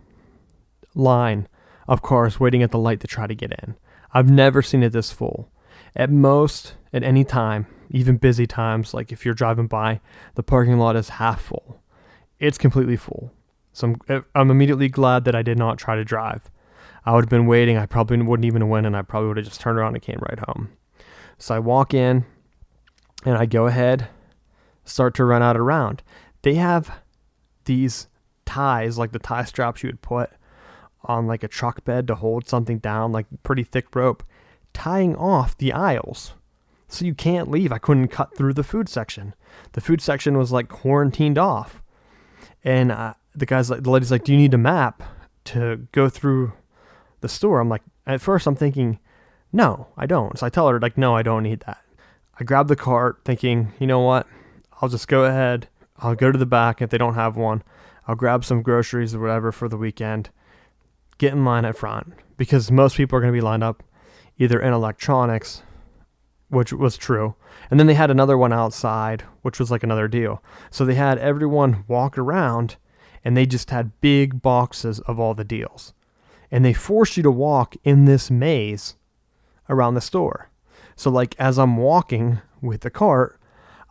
line of cars waiting at the light to try to get in. I've never seen it this full. At most, at any time, even busy times, like if you're driving by, the parking lot is half full. It's completely full. So I'm immediately glad that I did not try to drive. I would have been waiting. I probably wouldn't even win, and I probably would have just turned around and came right home. So I walk in, and I go ahead, start to run out around. They have these ties, like the tie straps you would put on like a truck bed to hold something down, like pretty thick rope, tying off the aisles. So you can't leave. I couldn't cut through the food section. The food section was like quarantined off. And the lady's like, do you need a map to go through the store? I'm like, at first I'm thinking, no, I don't. So I tell her like, no, I don't need that. I grab the cart thinking, you know what? I'll just go ahead. I'll go to the back. If they don't have one, I'll grab some groceries or whatever for the weekend. Get in line at front, because most people are going to be lined up either in electronics, which was true. And then they had another one outside, which was like another deal. So they had everyone walk around, and they just had big boxes of all the deals. And they forced you to walk in this maze around the store. So like as I'm walking with the cart,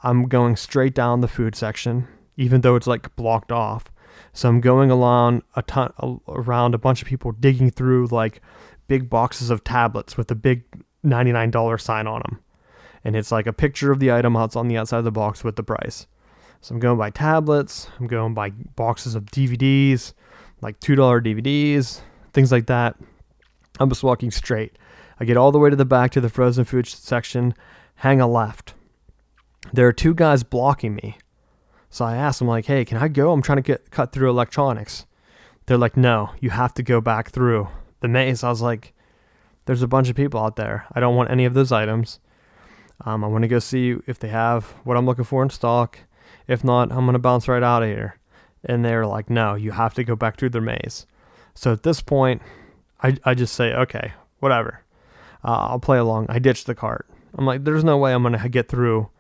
I'm going straight down the food section, even though it's like blocked off. So I'm going around a bunch of people digging through like big boxes of tablets with a big $99 sign on them. And it's like a picture of the item that's on the outside of the box with the price. So I'm going by tablets. I'm going by boxes of DVDs, like $2 DVDs, things like that. I'm just walking straight. I get all the way to the back to the frozen food section, hang a left. There are two guys blocking me. So I asked them like, hey, can I go? I'm trying to cut through electronics. They're like, no, you have to go back through the maze. I was like, there's a bunch of people out there. I don't want any of those items. I want to go see if they have what I'm looking for in stock. If not, I'm going to bounce right out of here. And they're like, no, you have to go back through their maze. So at this point, I just say, okay, whatever. I'll play along. I ditch the cart. I'm like, there's no way I'm going to get through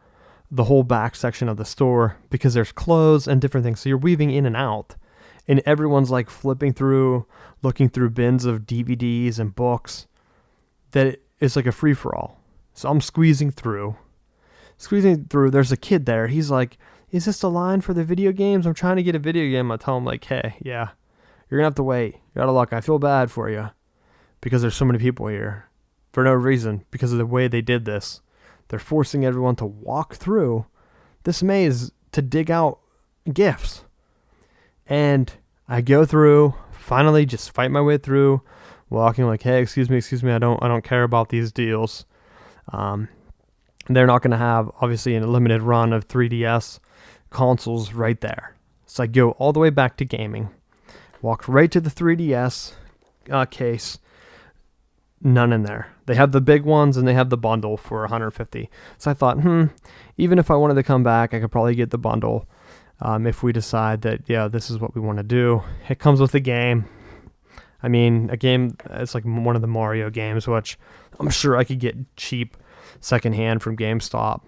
the whole back section of the store because there's clothes and different things. So you're weaving in and out, and everyone's like flipping through, looking through bins of DVDs and books. That it's like a free for all. So I'm squeezing through. There's a kid there. He's like, "Is this the line for the video games? I'm trying to get a video game." I tell him like, "Hey, yeah, you're gonna have to wait. You're out of luck. I feel bad for you because there's so many people here for no reason because of the way they did this. They're forcing everyone to walk through this maze to dig out gifts." And I go through, finally just fight my way through, walking like, "Hey, excuse me, I don't care about these deals." They're not going to have, obviously, a limited run of 3DS consoles right there. So I go all the way back to gaming, walk right to the 3DS case, none in there. They have the big ones and they have the bundle for $150. So I thought, even if I wanted to come back, I could probably get the bundle if we decide that, yeah, this is what we want to do. It comes with a game. I mean, a game, it's like one of the Mario games, which I'm sure I could get cheap secondhand from GameStop.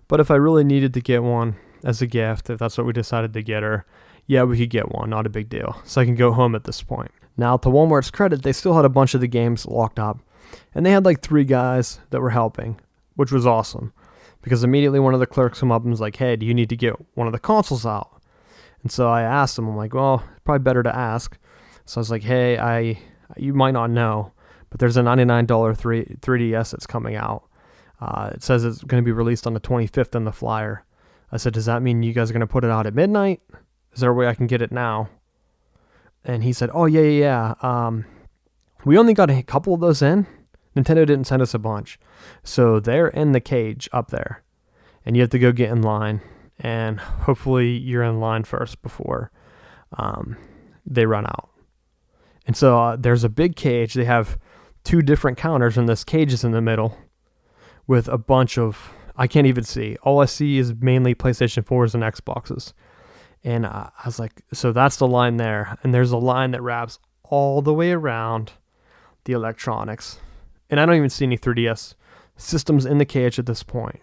But if I really needed to get one as a gift, if that's what we decided to get her, yeah, we could get one, not a big deal. So I can go home at this point. Now, to Walmart's credit, they still had a bunch of the games locked up. And they had like 3 guys that were helping, which was awesome. Because immediately one of the clerks came up and was like, "Hey, do you need to get one of the consoles out?" And so I asked him, I'm like, well, probably better to ask. So I was like, "Hey, you might not know, but there's a $99 3DS that's coming out. It says it's going to be released on the 25th in the flyer." I said, "Does that mean you guys are going to put it out at midnight? Is there a way I can get it now?" And he said, "Oh, yeah. We only got a couple of those in. Nintendo didn't send us a bunch. So they're in the cage up there. And you have to go get in line. And hopefully you're in line first before they run out." And so there's a big cage. They have 2 different counters, and this cage is in the middle with a bunch of, I can't even see. All I see is mainly PlayStation 4s and Xboxes. And I was like, so that's the line there. And there's a line that wraps all the way around the electronics. And I don't even see any 3DS systems in the cage at this point.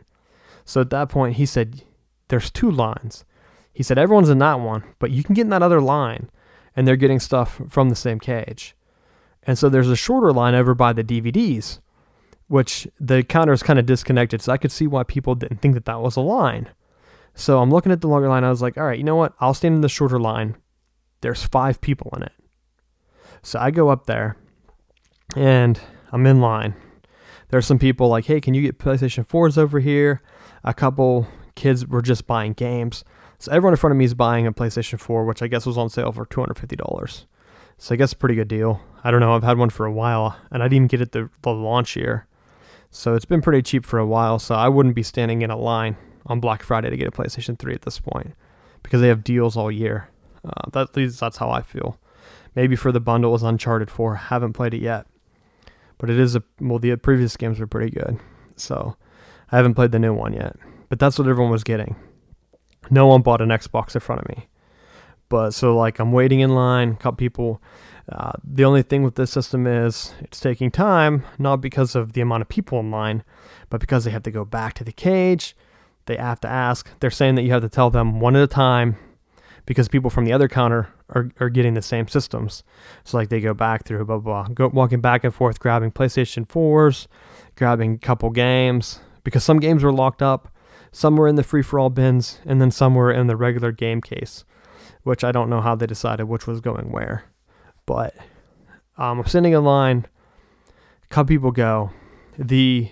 So at that point, he said, there's 2 lines. He said, everyone's in that one, but you can get in that other line. And they're getting stuff from the same cage. And so there's a shorter line over by the DVDs, which the counter is kind of disconnected. So I could see why people didn't think that that was a line. So I'm looking at the longer line. I was like, all right, you know what? I'll stand in the shorter line. There's 5 people in it. So I go up there and I'm in line. There's some people like, "Hey, can you get PlayStation 4s over here?" A couple kids were just buying games. So everyone in front of me is buying a PlayStation 4, which I guess was on sale for $250. So I guess a pretty good deal. I don't know. I've had one for a while, and I didn't even get it the launch year. So it's been pretty cheap for a while, so I wouldn't be standing in a line on Black Friday to get a PlayStation 3 at this point because they have deals all year. At least that's how I feel. Maybe for the bundle is Uncharted 4. Haven't played it yet. But it is, the previous games were pretty good. So I haven't played the new one yet. But that's what everyone was getting. No one bought an Xbox in front of me. But so like I'm waiting in line, a couple people. The only thing with this system is it's taking time, not because of the amount of people in line, but because they have to go back to the cage. They have to ask. They're saying that you have to tell them one at a time because people from the other counter are getting the same systems. So like they go back through, blah, blah, blah, walking back and forth, grabbing PlayStation 4s, grabbing a couple games because some games were locked up. Some were in the free-for-all bins, and then some were in the regular game case, which I don't know how they decided which was going where. But I'm sitting in line. A couple people go. The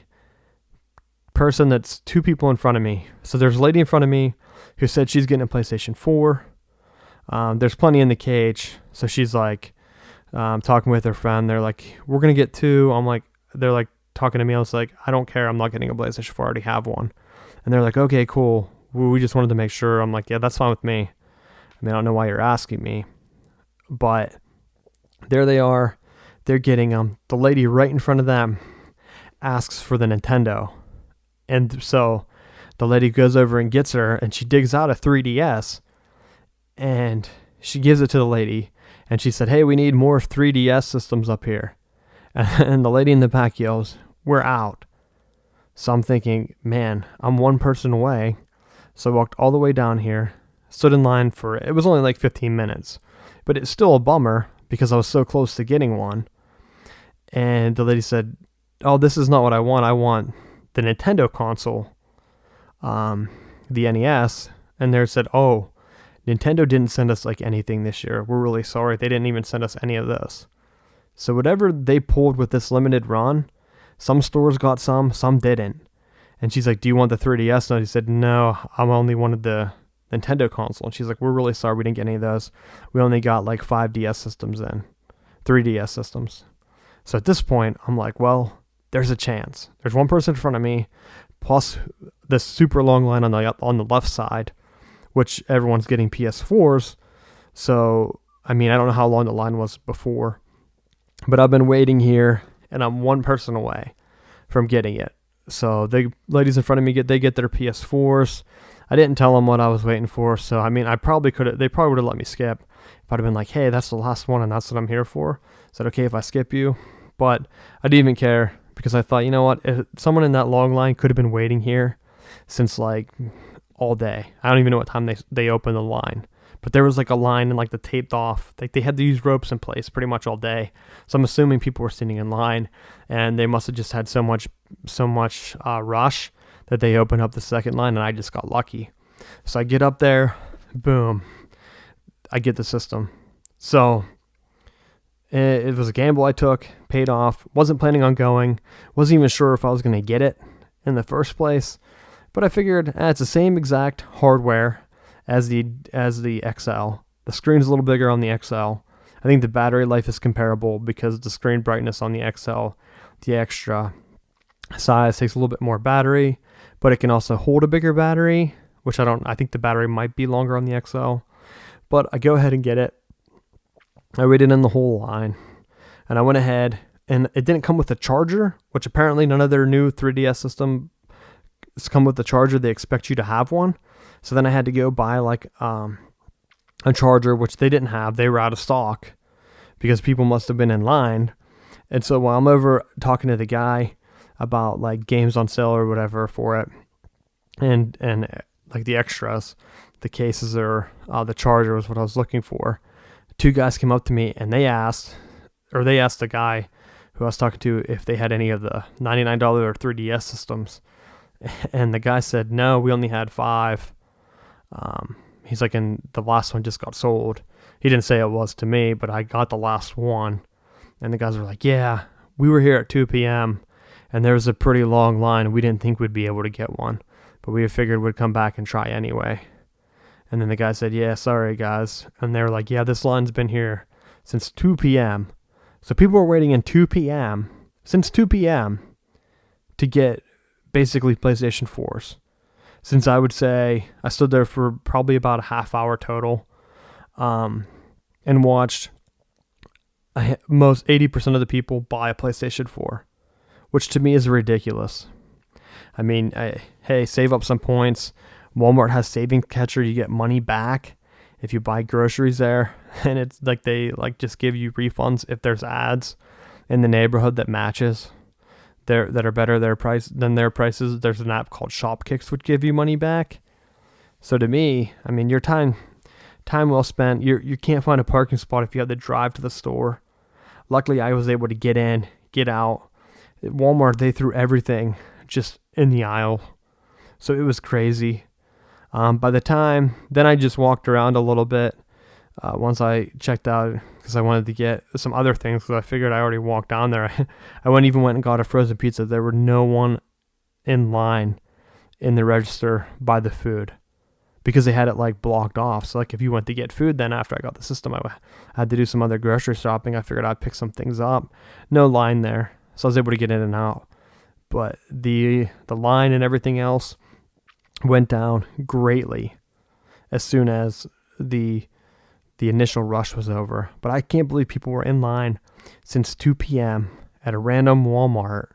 person that's 2 people in front of me. So there's a lady in front of me who said she's getting a PlayStation 4. There's plenty in the cage. So she's like talking with her friend. They're like, "We're going to get 2. I'm like, they're like talking to me. I was like, "I don't care. I'm not getting a PlayStation 4. I already have one." And they're like, "Okay, cool. We just wanted to make sure." I'm like, "Yeah, that's fine with me. I mean, I don't know why you're asking me." But there they are. They're getting them. The lady right in front of them asks for the Nintendo. And so the lady goes over and gets her, and she digs out a 3DS. And she gives it to the lady. And she said, "Hey, we need more 3DS systems up here." And the lady in the back yells, "We're out." So I'm thinking, man, I'm one person away So I walked all the way down here, stood in line for, it was only like 15 minutes, but it's still a bummer because I was so close to getting one. And the lady said, "Oh, this is not what I want. I want the Nintendo console, the NES." And they said, "Oh, Nintendo didn't send us like anything this year. We're really sorry. They didn't even send us any of this." So whatever they pulled with this limited run, some stores got some didn't. And she's like, "Do you want the 3DS?" And I said, "No, I only wanted the Nintendo console." And she's like, "We're really sorry we didn't get any of those. We only got like 5 DS systems in, 3DS systems." So at this point, I'm like, well, there's a chance. There's one person in front of me, plus this super long line on the left side, which everyone's getting PS4s. So, I mean, I don't know how long the line was before, but I've been waiting here, and I'm one person away from getting it. So the ladies in front of me they get their PS4s. I didn't tell them what I was waiting for, so I mean, they probably would have let me skip. If I'd have been like, "Hey, that's the last one, and that's what I'm here for. Is that okay if I skip you?" But I didn't even care because I thought, you know what? If someone in that long line could have been waiting here since like all day. I don't even know what time they opened the line, but there was like a line and like the taped off. Like they had these ropes in place pretty much all day. So I'm assuming people were sitting in line, and they must have just had so much rush that they opened up the second line, and I just got lucky. So I get up there, boom, I get the system. So it was a gamble I took, paid off. Wasn't planning on going. Wasn't even sure if I was going to get it in the first place. But I figured it's the same exact hardware as the XL. The screen's a little bigger on the XL. I think the battery life is comparable because the screen brightness on the XL, the extra size, takes a little bit more battery, but it can also hold a bigger battery, which I think the battery might be longer on the XL. But I go ahead and get it. I waited in the whole line, and I went ahead, and it didn't come with a charger, which apparently none of their new 3DS systems come with a charger. They expect you to have one. So then I had to go buy like a charger, which they didn't have. They were out of stock because people must have been in line. And so while I'm over talking to the guy about like games on sale or whatever for it, and like the extras, the cases or the charger was what I was looking for. 2 guys came up to me and they asked the guy who I was talking to if they had any of the $99 or 3DS systems. And the guy said, "No, we only had 5. He's like, and the last one just got sold." He didn't say it was to me, but I got the last one. And the guys were like, "Yeah, we were here at 2 p.m. and there was a pretty long line. We didn't think we'd be able to get one, but we figured we'd come back and try anyway." And then the guy said, "Yeah, sorry guys." And they were like, "Yeah, this line's been here since 2 p.m. So people were waiting since 2 p.m. to get basically PlayStation 4s. Since I would say I stood there for probably about a half hour total, and watched most 80% of the people buy a PlayStation 4, which to me is ridiculous. I mean, hey, save up some points. Walmart has saving catcher. You get money back if you buy groceries there, and it's like they like just give you refunds if there's ads in the neighborhood that matches that are better than their prices. There's an app called Shopkicks which give you money back. So to me, I mean, your time well spent. You can't find a parking spot if you have to drive to the store. Luckily, I was able to get in, get out. At Walmart, they threw everything just in the aisle, so it was crazy. By the time, then I just walked around a little bit once I checked out because I wanted to get some other things because I figured I already walked down there. I went and got a frozen pizza. There were no one in line in the register by the food because they had it like blocked off. So like if you went to get food, then after I got the system, I had to do some other grocery shopping. I figured I'd pick some things up. No line there, so I was able to get in and out. But the line and everything else went down greatly as soon as the initial rush was over. But I can't believe people were in line since 2 p.m. at a random Walmart,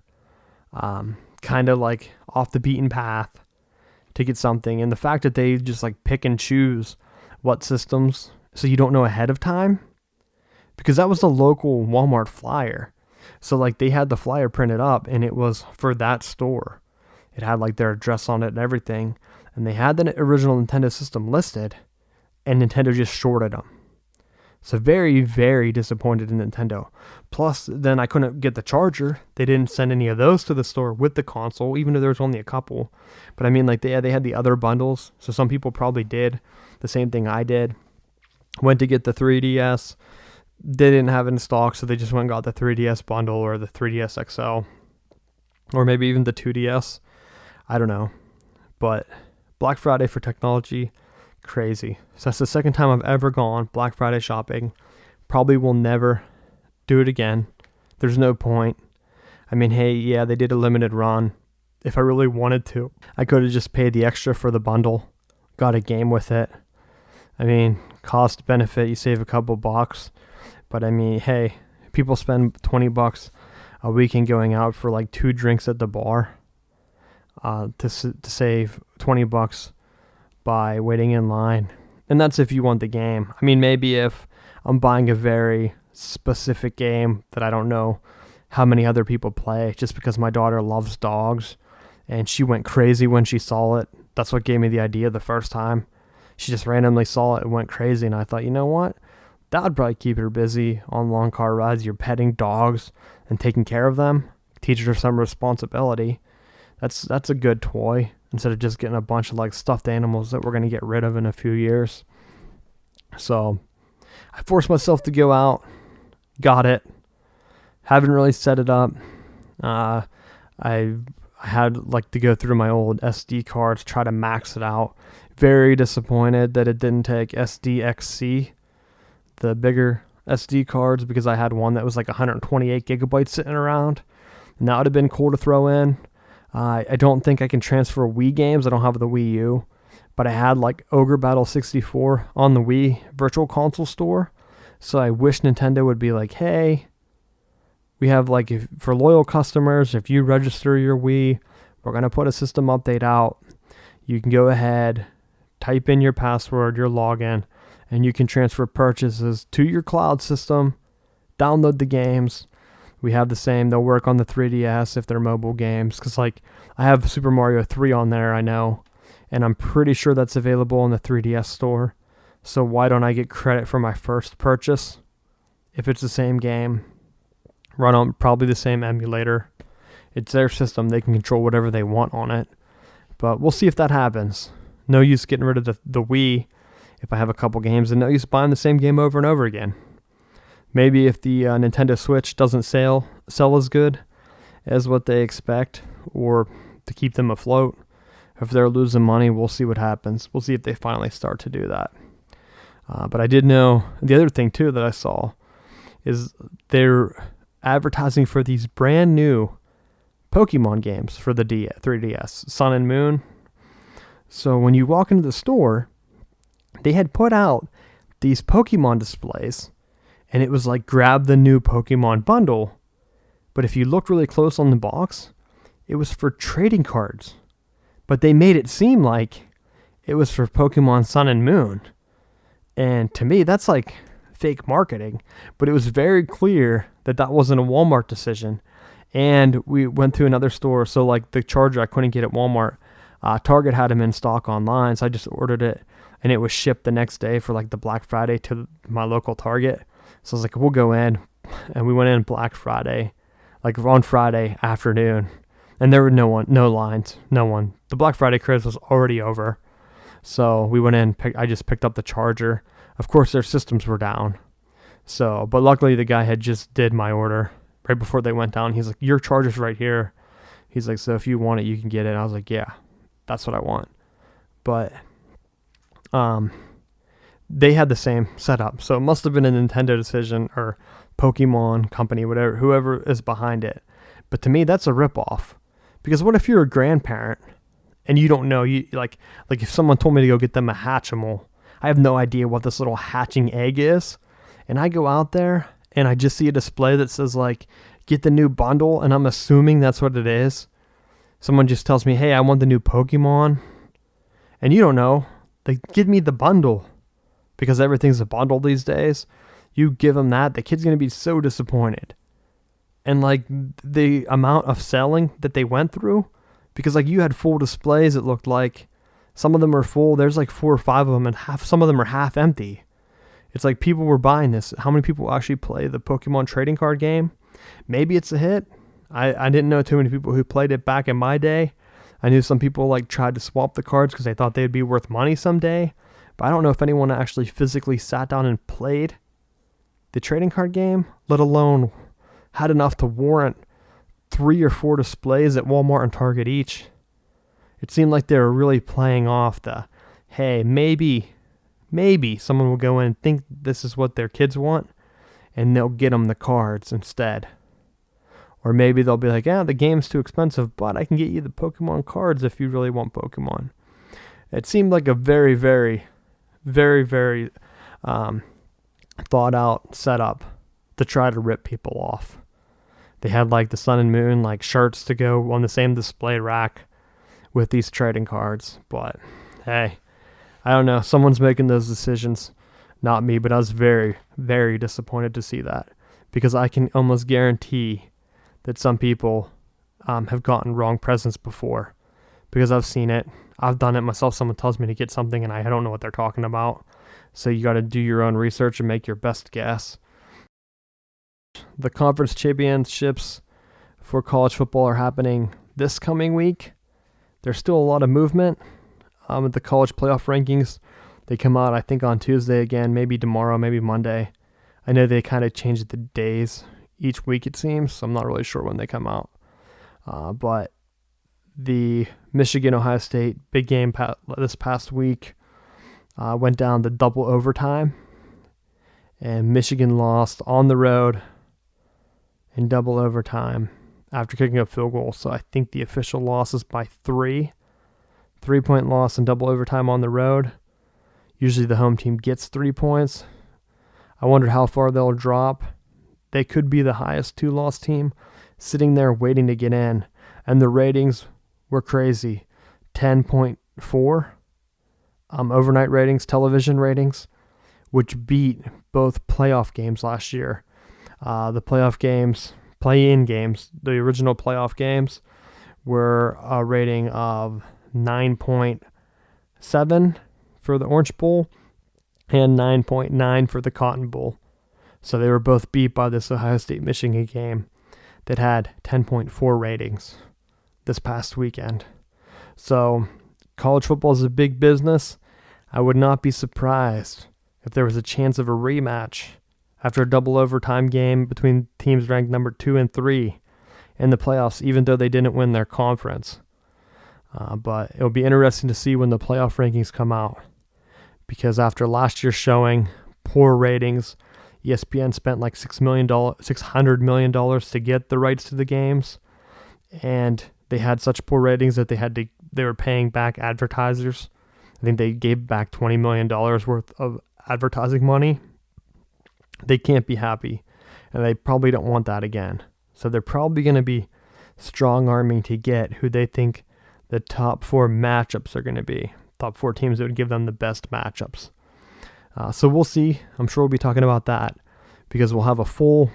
kind of like off the beaten path to get something. And the fact that they just like pick and choose what systems so you don't know ahead of time, because that was the local Walmart flyer. So like they had the flyer printed up and it was for that store. It had like their address on it and everything. And they had the original Nintendo system listed, and Nintendo just shorted them. So very, very disappointed in Nintendo. Plus, then I couldn't get the charger. They didn't send any of those to the store with the console, even though there was only a couple. But I mean, like they had the other bundles. So some people probably did the same thing I did. Went to get the 3DS. They didn't have it in stock, so they just went and got the 3DS bundle or the 3DS XL. Or maybe even the 2DS. I don't know. But Black Friday for technology, crazy. So that's the second time I've ever gone Black Friday shopping. Probably will never do it again. There's no point. I mean, hey, yeah, they did a limited run. If I really wanted to, I could have just paid the extra for the bundle, got a game with it. I mean, cost benefit, you save a couple bucks. But I mean, hey, people spend $20 a weekend going out for like 2 drinks at the bar to save $20 by waiting in line. And that's if you want the game. I mean, maybe if I'm buying a very specific game that I don't know how many other people play, just because my daughter loves dogs and she went crazy when she saw it. That's what gave me the idea the first time. She just randomly saw it and went crazy, and I thought, you know what? That would probably keep her busy on long car rides. You're petting dogs and taking care of them. Teaches her some responsibility. That's a good toy instead of just getting a bunch of like stuffed animals that we're going to get rid of in a few years. So I forced myself to go out. Got it. Haven't really set it up. I had like to go through my old SD cards, try to max it out. Very disappointed that it didn't take SDXC, the bigger SD cards, because I had one that was like 128 gigabytes sitting around. And that would have been cool to throw in. I don't think I can transfer Wii games. I don't have the Wii U. But I had like Ogre Battle 64 on the Wii Virtual Console store. So I wish Nintendo would be like, hey, we have like, for loyal customers, if you register your Wii, we're going to put a system update out. You can go ahead, type in your password, your login, and you can transfer purchases to your cloud system, download the games. We have the same. They'll work on the 3DS if they're mobile games. Because like I have Super Mario 3 on there, I know. And I'm pretty sure that's available in the 3DS store. So why don't I get credit for my first purchase? If it's the same game, run on probably the same emulator. It's their system. They can control whatever they want on it. But we'll see if that happens. No use getting rid of the Wii if I have a couple games, and no use buying the same game over and over again. Maybe if the Nintendo Switch doesn't sell as good as what they expect, or to keep them afloat, if they're losing money, we'll see what happens. We'll see if they finally start to do that. But I did know, the other thing too that I saw is they're advertising for these brand new Pokemon games for the 3DS, Sun and Moon. So when you walk into the store, they had put out these Pokemon displays, and it was like, grab the new Pokemon bundle. But if you look really close on the box, it was for trading cards. But they made it seem like it was for Pokemon Sun and Moon. And to me, that's like fake marketing. But it was very clear that that wasn't a Walmart decision. And we went to another store. So like the charger I couldn't get at Walmart. Target had them in stock online. So I just ordered it. And it was shipped the next day for like the Black Friday to my local Target. So I was like, we'll go in. And we went in Black Friday, like on Friday afternoon. And there were no lines, no one. The Black Friday craze was already over. So we went in, I just picked up the charger. Of course, their systems were down. So, but luckily the guy had just did my order right before they went down. He's like, your charger's right here. He's like, so if you want it, you can get it. I was like, yeah, that's what I want. But they had the same setup. So it must have been a Nintendo decision or Pokemon company, whatever, whoever is behind it. But to me, that's a ripoff. Because what if you're a grandparent and you don't know, you like if someone told me to go get them a Hatchimal, I have no idea what this little hatching egg is. And I go out there and I just see a display that says like, get the new bundle. And I'm assuming that's what it is. Someone just tells me, hey, I want the new Pokemon. And you don't know. They give me the bundle because everything's a bundle these days. You give them that, the kid's going to be so disappointed. And like the amount of selling that they went through Because like you had full displays, it looked like. Some of them are full. There's like 4 or 5 of them, and some of them are half empty. It's like people were buying this. How many people actually play the Pokemon trading card game? Maybe it's a hit. I didn't know too many people who played it back in my day. I knew some people like tried to swap the cards because they thought they'd be worth money someday. But I don't know if anyone actually physically sat down and played the trading card game, let alone had enough to warrant 3 or 4 displays at Walmart and Target each. It seemed like they were really playing off the, hey, maybe someone will go in and think this is what their kids want, and they'll get them the cards instead. Or maybe they'll be like, the game's too expensive, but I can get you the Pokemon cards if you really want Pokemon. It seemed like a very, very, very, very thought out setup to try to rip people off. They had like the Sun and Moon like shirts to go on the same display rack with these trading cards. But hey, I don't know. Someone's making those decisions, not me. But I was very, very disappointed to see that, because I can almost guarantee that some people have gotten wrong presents before, because I've seen it. I've done it myself. Someone tells me to get something and I don't know what they're talking about. So you got to do your own research and make your best guess. The conference championships for college football are happening this coming week. There's still a lot of movement with the college playoff rankings. They come out, I think, on Tuesday again, maybe tomorrow, maybe Monday. I know they kind of changed the days each week, it seems, so I'm not really sure when they come out. But the Michigan-Ohio State big game this past week went down to double overtime, and Michigan lost on the road in double overtime after kicking a field goal. So I think the official loss is by 3. 3-point loss in double overtime on the road. Usually the home team gets 3 points. I wonder how far they'll drop. They could be the highest 2-loss team, sitting there waiting to get in. And the ratings were crazy. 10.4 overnight ratings, television ratings, which beat both playoff games last year. The playoff games, play-in games, the original playoff games were a rating of 9.7 for the Orange Bowl and 9.9 for the Cotton Bowl. So they were both beat by this Ohio State-Michigan game that had 10.4 ratings this past weekend. So college football is a big business. I would not be surprised if there was a chance of a rematch after a double overtime game between teams ranked number 2 and 3 in the playoffs, even though they didn't win their conference. But it'll be interesting to see when the playoff rankings come out, because after last year's showing, poor ratings, ESPN spent like $600 million to get the rights to the games, and they had such poor ratings that they were paying back advertisers. I think they gave back $20 million worth of advertising money. They can't be happy, and they probably don't want that again. So they're probably going to be strong-arming to get who they think the top 4 matchups are going to be. Top 4 teams that would give them the best matchups. So we'll see. I'm sure we'll be talking about that, because we'll have a full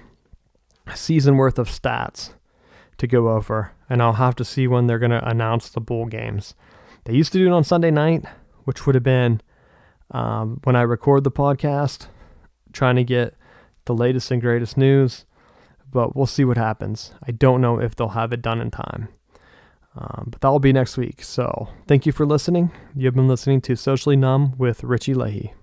season worth of stats to go over, and I'll have to see when they're going to announce the bowl games. They used to do it on Sunday night, which would have been when I record the podcast, trying to get the latest and greatest news, but we'll see what happens. I don't know if they'll have it done in time, but that will be next week. So thank you for listening. You've been listening to Socially Numb with Richie Leahy.